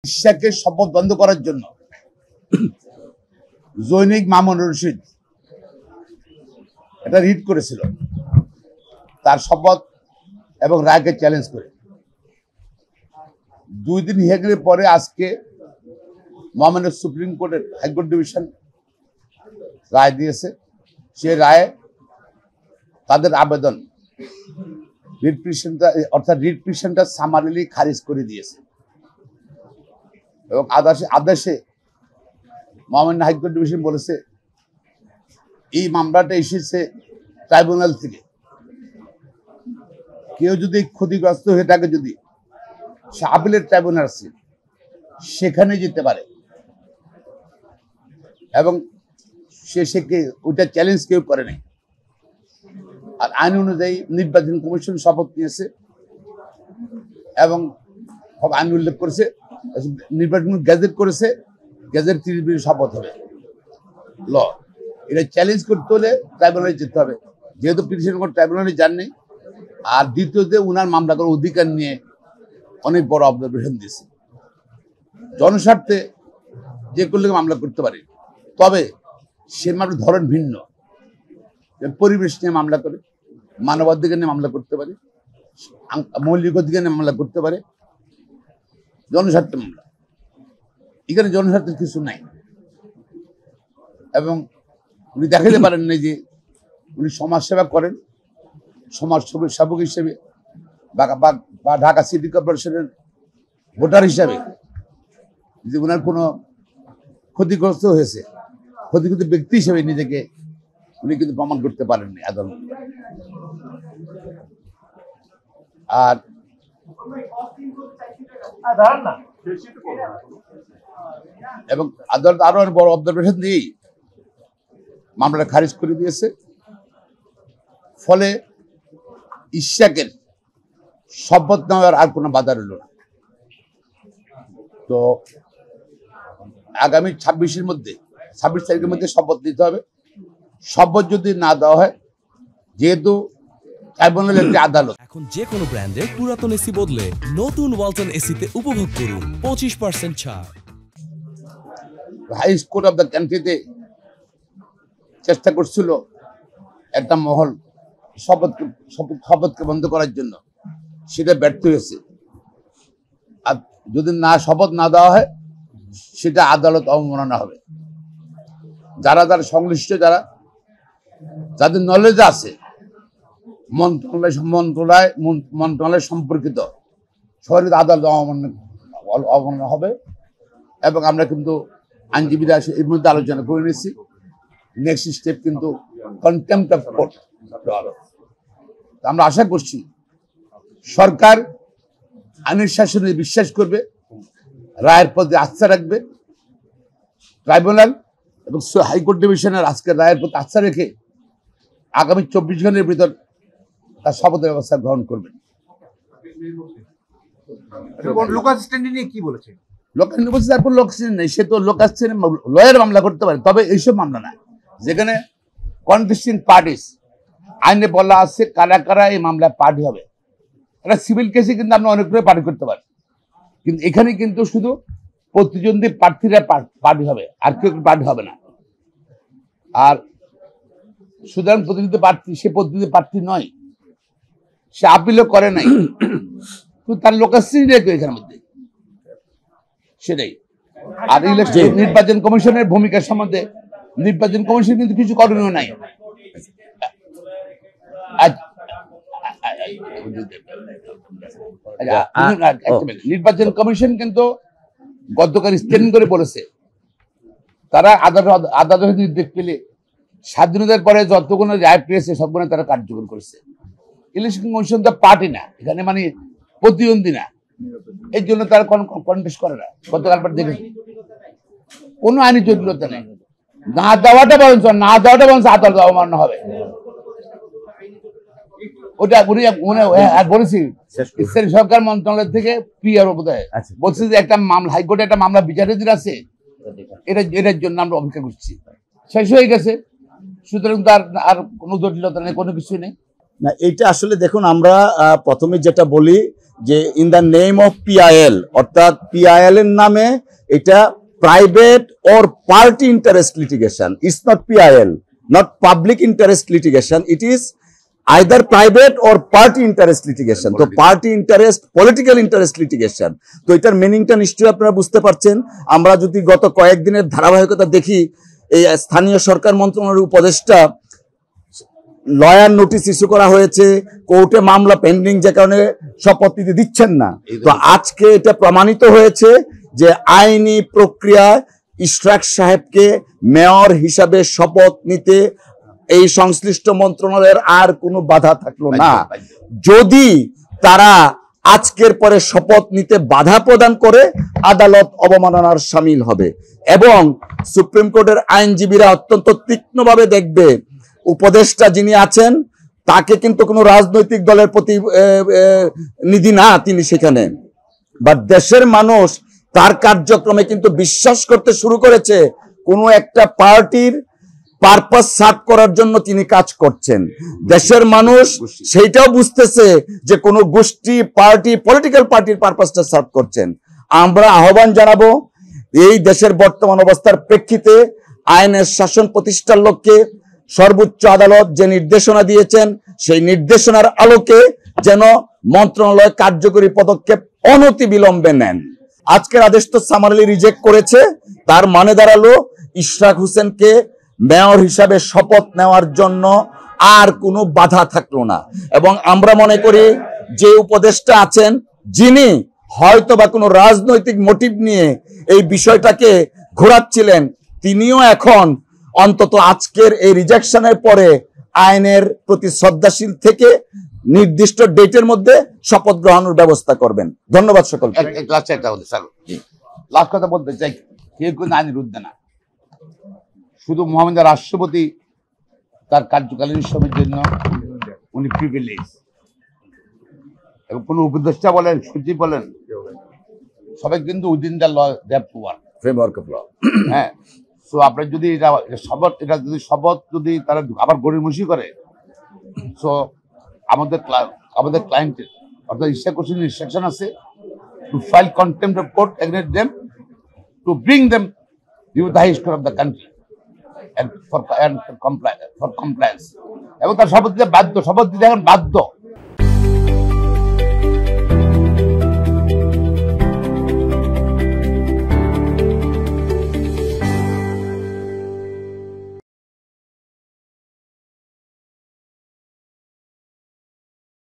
চিকিৎসাকে শপথ বন্ধ করার জন্য জৈনিক মামুন রশিদ এটা রিট করেছিল তার শপথ এবং রায়কে চ্যালেঞ্জ করে। 2 দিন হয়ে গেলে পরে আজকে মহামান্য সুপ্রিম কোর্টের হাইকোর্ট ডিভিশন রায় দিয়েছে। সে রায়ে তাদের আবেদন রিট পিটিশনটা সামারিলি খারিজ করে দিয়েছে এবং আদেশে মহামান্য হাইকোর্ট ডিভিশন বলেছে এই মামলাটা এসেছে ট্রাইব্যুনাল থেকে। কেউ যদি ক্ষতিগ্রস্ত হয়ে থাকে, যদি সে আপিলের ট্রাইব্যুনাল আছে সেখানে যেতে পারে এবং সে ওইটা চ্যালেঞ্জ কেউ করে নাই। আর আইন অনুযায়ী নির্বাচন কমিশন শপথ নিয়েছে এবং আইন উল্লেখ করেছে, নির্বাচন গ্যাজেট করেছে, গ্যাজেট 30 দিনে শপথ হবে ল। এটা চ্যালেঞ্জ করতে হলে ট্রাইব্যুনালে যেতে হবে, যেহেতু পিটিশন কোর্ট ট্রাইব্যুনালে যাননি। আর দ্বিতীয়তে উনার মামলা করার অধিকার নিয়ে অনেক বড় অবজারভেশন দিয়েছে। জনস্বার্থে যে করলে মামলা করতে পারে, তবে সে মামলার ধরন ভিন্ন। পরিবেশ নিয়ে মামলা করে, মানবাধিকার নিয়ে মামলা করতে পারে, মৌলিক অধিকার নিয়ে মামলা করতে পারে, জনস্বার্থে মামলা। এখানে জনস্বার্থের কিছু নাই এবং উনি দেখাতে পারেন না যে উনি সমাজসেবা করেন, সমাজ সেবক হিসেবে বা ঢাকা সিটি কর্পোরেশনের ভোটার হিসাবে যে ওনার কোনো ক্ষতিগ্রস্ত হয়েছে, ক্ষতিগ্রস্ত ব্যক্তি হিসেবে নিজেকে উনি কিন্তু প্রমাণ করতে পারেননি আদালত। আর এবং আদালত আরো বড় অবজারভেশন দিয়েই মামলাটা খারিজ করে দিয়েছে। ফলে ইশাকের শপথ নেওয়ার আর কোনো বাধা রইল না। তো আগামী 26 তারিখের মধ্যে শপথ নিতে হবে। শপথ যদি না দেওয়া হয়, যেহেতু ট্রাইব্যুনালের একটি আদালত, এখন যে কোনো ব্র্যান্ডের পুরাতন এসি বদলে নতুন ওয়ালটন এসিতে উপভোগ করুন 25% ছাড়। হাই কোর্ট অফ দ্য কান্ট্রিতে চেষ্টা করছিল একটা মহল শপথকে বন্ধ করার জন্য, সেটা ব্যর্থ হয়েছে। আর যদি শপথ না দেওয়া হয়, সেটা আদালত অবমাননা হবে। যারা সংশ্লিষ্ট, যাদের নলেজ আছে, মন্ত্রণালয় সম্পর্কিত সবারই আদালত অবমাননা হবে। এবং আমরা কিন্তু আইনজীবীরা এর মধ্যে আলোচনা করে নিচ্ছি। নেক্সট স্টেপ কিন্তু কন্টেম্পট অফ কোর্ট। আমরা আশা করছি সরকার আইনের শাসনে বিশ্বাস করবে, রায়ের প্রতি আস্থা রাখবে। ট্রাইব্যুনাল এবং হাইকোর্ট ডিভিশনের আজকের রায়ের প্রতি আস্থা রেখে আগামী 24 ঘন্টার ভিতর তার শপথের ব্যবস্থা গ্রহণ করবেন। কি বলেছে সে তো লয়ের মামলা করতে পারে, তবে এইসব মামলা না যেখানে কন্টেস্টিং পার্টিস আইনে বলা আছে কারা কারা এই মামলায় পার্টি হবে। একটা সিভিল কেসে কিন্তু আপনি অনেকগুলো পার্টি করতে পারেন, কিন্তু এখানে কিন্তু শুধু প্রতিদ্বন্দ্বী প্রার্থীরা পার্টি হবে, আর কেউ পার্টি হবে না। আর সুতরাং প্রতিনিধি প্রার্থী, সে প্রতিনিধি প্রার্থী নয়, সে আপিলও করে নাই, তার লোকাশ্রী রেখে এখানের মধ্যে সেটাই। আর নির্বাচন কমিশনের ভূমিকা সম্বন্ধে নির্বাচন কমিশন কিন্তু কিছু করণীয় নাই। নির্বাচন কমিশন কিন্তু গতকাল স্ট্যান্ড করে বলেছে তারা আদালতের নির্দেশ পেলে স্বাধীনতার পরে যতগুলো রায় পেয়েছে সবগুলো তারা কার্যকর করেছে। ইলেকশন কমিশন তো পার্টি না, এখানে মানে প্রতিদ্বন্দ্বী না, এর জন্য তারা কন্টেস্ট করে না। গতকাল পর দেখেছি কোনো আইনি জটিলতা নেই। না দেওয়াটা বরঞ্চ আদালত অবমাননা হবে। ওটা বলেছি সরকার মন্ত্রণালয় থেকে পিআরও বোধহয় বলছে যে একটা মামলা, হাইকোর্টে একটা মামলা বিচারাধীন আছে, এটার জন্য আমরা অপেক্ষা করছি। শেষ হয়ে গেছে, সুতরাং তার আর কোনো জটিলতা নেই, কোনো কিছু নেই। না, এইটা আসলে দেখুন, আমরা প্রথমে যেটা বলি যে in the name of PIL, অর্থাৎ পিআইএল এর নামে এটা private or party interest litigation. It's not PIL, not public interest litigation, it is either private or party interest litigation. তো party interest, political interest litigation. তো এটার মিনিংটা নিশ্চয়ই আপনারা বুঝতে পারছেন। আমরা যদি গত কয়েকদিনের ধারাবাহিকতা দেখি, এই স্থানীয় সরকার মন্ত্রণালয়ের উপদেষ্টা লয়ার নোটিশ ইস্যু করা হয়েছে, কোর্টে মামলা পেন্ডিং, যে কারণে শপথ নিতে দিচ্ছেন না। তো আজকে এটা প্রমাণিত হয়েছে যে আইনি প্রক্রিয়ায় ইশরাক সাহেবকে মেয়র হিসাবে শপথ নিতে এই সংশ্লিষ্ট মন্ত্রণালয়ের আর কোনো বাধা থাকলো না। যদি তারা আজকের পরে শপথ নিতে বাধা প্রদান করে, আদালত অবমাননার শামিল হবে। এবং সুপ্রিম কোর্টের আইনজীবীরা অত্যন্ত তীক্ষ্ণভাবে দেখবে, উপদেষ্টা যিনি আছেন তাকে কিন্তু কোনো রাজনৈতিক দলের প্রতিনিধি না তিনি সেখানে, বা দেশের মানুষ তার কার্যক্রমে কিন্তু বিশ্বাস করতে শুরু করেছে কোনো একটা পার্টির পারপাস সার্ভ করার জন্য তিনি কাজ করছেন। দেশের মানুষ সেইটাও বুঝতেছে যে কোনো গোষ্ঠী, পার্টি, পলিটিক্যাল পার্টির পারপাসটা সার্ভ করছেন। আমরা আহ্বান জানাবো এই দেশের বর্তমান অবস্থার প্রেক্ষিতে আইনের শাসন প্রতিষ্ঠার লক্ষ্যে সর্বোচ্চ আদালত যে নির্দেশনা দিয়েছেন, সেই নির্দেশনার আলোকে যেন মন্ত্রণালয় কার্যকরী পদক্ষেপ অনতিবিলম্বে নেন। আজকের আদেশ তো সামারলি রিজেক্ট করেছে, তার মানে দাঁড়ালো ইশরাক হোসেনকে মেয়র হিসাবে শপথ নেওয়ার জন্য আর কোনো বাধা থাকলো না। এবং আমরা মনে করি যে উপদেষ্টা আছেন, যিনি হয়তো বা কোনো রাজনৈতিক মোটিভ নিয়ে এই বিষয়টাকে ঘোরাচ্ছিলেন, তিনিও এখন অন্তত আজকের এই রিজেকশনের পরে আইনের প্রতি শ্রদ্ধাশীল থেকে নির্দিষ্ট ডেটের মধ্যে শপথ গ্রহণের ব্যবস্থা করবেন। ধন্যবাদ সকলকে। লাস্ট কথা বলতে চাই, কেউ কিন্তু আইনের ঊর্ধ্বে না। শুধু মহামান্য রাষ্ট্রপতি তার কার্যকালীন সময়ের জন্য উনি প্রিভিলেজ, এবং কোনো উপদেষ্টা বলেন, সচিব বলেন, সবাই কিন্তু within the law they have to work, framework of law. হ্যাঁ, সো আপনার যদি শপথ যদি তারা আবার গড়িমসি করে, সো আমাদের ক্লায়েন্টের অর্থাৎ ইশরাক হোসেনের ইনস্ট্রাকশন আছে two file contempt of court against them, to bring them before the highest court of the country and for compliance, এবং তার শপথ দিতে বাধ্য, শপথ দিতে এখন বাধ্য।